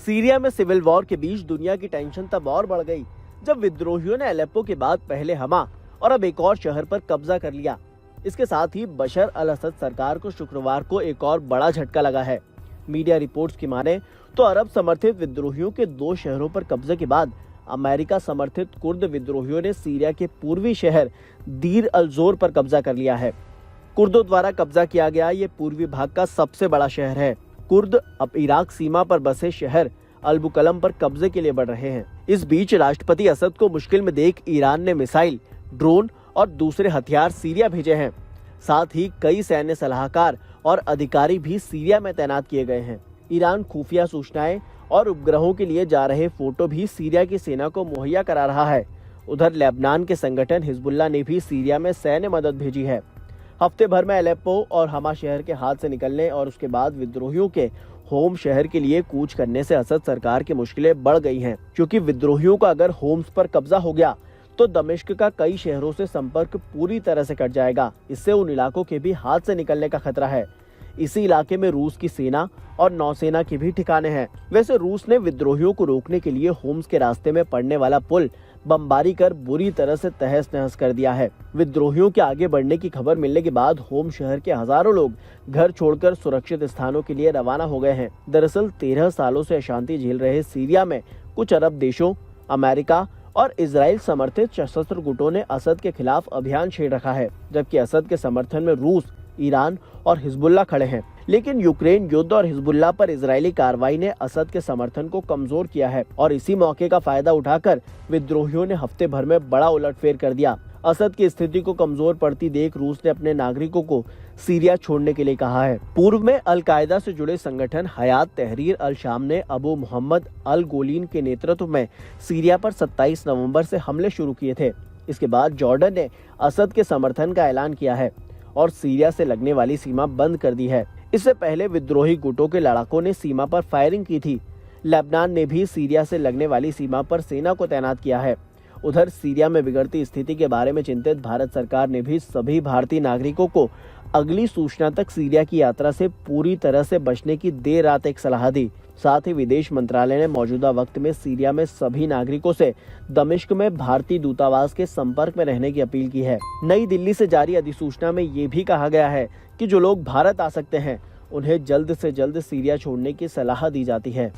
Syria में civil war के बीच दुनिया की टेंशन तब और बढ़ गई जब विद्रोहियों ने अलेप्पो के बाद पहले हमा और अब एक और शहर पर कब्जा कर लिया। इसके साथ ही बशर अल असद सरकार को शुक्रवार को एक और बड़ा झटका लगा है। मीडिया रिपोर्ट्स की माने तो अरब समर्थित विद्रोहियों के 2 शहरों पर कब्जे के बाद अमेरिका समर्थित कुर्द विद्रोहियों ने सीरिया के पूर्वी शहर दीर अल जोर पर कब्जा कर लिया है। कुर्दों द्वारा कब्जा किया गया ये पूर्वी भाग का सबसे बड़ा शहर है। कुर्द अब इराक सीमा पर बसे शहर अल-बुकलम पर कब्जे के लिए बढ़ रहे हैं। इस बीच राष्ट्रपति असद को मुश्किल में देख ईरान ने मिसाइल, ड्रोन और दूसरे हथियार सीरिया भेजे हैं। साथ ही कई सैन्य सलाहकार और अधिकारी भी सीरिया में तैनात किए गए हैं। ईरान खुफिया सूचनाएं और उपग्रहों के लिए जा रहे फोटो भी सीरिया की सेना को मुहैया करा रहा है। उधर लेबनान के संगठन हिजबुल्लाह ने भी सीरिया में सैन्य मदद भेजी है। हफ्ते भर में अलेप्पो और हमा शहर के हाथ से निकलने और उसके बाद विद्रोहियों के होम शहर के लिए कूच करने से असद सरकार की मुश्किलें बढ़ गई हैं, क्योंकि विद्रोहियों का अगर होम्स पर कब्जा हो गया तो दमिश्क का कई शहरों से संपर्क पूरी तरह से कट जाएगा। इससे उन इलाकों के भी हाथ से निकलने का खतरा है। इसी इलाके में रूस की सेना और नौसेना के भी ठिकाने हैं। वैसे रूस ने विद्रोहियों को रोकने के लिए होम्स के रास्ते में पड़ने वाला पुल बमबारी कर बुरी तरह से तहस नहस कर दिया है। विद्रोहियों के आगे बढ़ने की खबर मिलने के बाद होम शहर के हजारों लोग घर छोड़कर सुरक्षित स्थानों के लिए रवाना हो गए हैं। दरअसल 13 सालों से अशांति झेल रहे सीरिया में कुछ अरब देशों, अमेरिका और इजराइल समर्थित सशस्त्र गुटों ने असद के खिलाफ अभियान छेड़ रखा है, जबकि असद के समर्थन में रूस, ईरान और हिजबुल्लाह खड़े हैं। लेकिन यूक्रेन युद्ध और हिजबुल्लाह पर इजरायली कार्रवाई ने असद के समर्थन को कमजोर किया है और इसी मौके का फायदा उठाकर विद्रोहियों ने हफ्ते भर में बड़ा उलटफेर कर दिया। असद की स्थिति को कमजोर पड़ती देख रूस ने अपने नागरिकों को सीरिया छोड़ने के लिए कहा है। पूर्व में अल कायदा से जुड़े संगठन हयात तहरीर अल शाम ने अबू मोहम्मद अल गोलीन के नेतृत्व में सीरिया पर 27 नवंबर से हमले शुरू किए थे। इसके बाद जॉर्डन ने असद के समर्थन का ऐलान किया है और सीरिया से लगने वाली सीमा बंद कर दी है। इससे पहले विद्रोही गुटों के लड़ाकों ने सीमा पर फायरिंग की थी। लेबनान ने भी सीरिया से लगने वाली सीमा पर सेना को तैनात किया है। उधर सीरिया में बिगड़ती स्थिति के बारे में चिंतित भारत सरकार ने भी सभी भारतीय नागरिकों को अगली सूचना तक सीरिया की यात्रा से पूरी तरह से बचने की देर रात एक सलाह दी। साथ ही विदेश मंत्रालय ने मौजूदा वक्त में सीरिया में सभी नागरिकों से दमिश्क में भारतीय दूतावास के संपर्क में रहने की अपील की है। नई दिल्ली से जारी अधिसूचना में ये भी कहा गया है कि जो लोग भारत आ सकते हैं उन्हें जल्द से जल्द सीरिया छोड़ने की सलाह दी जाती है।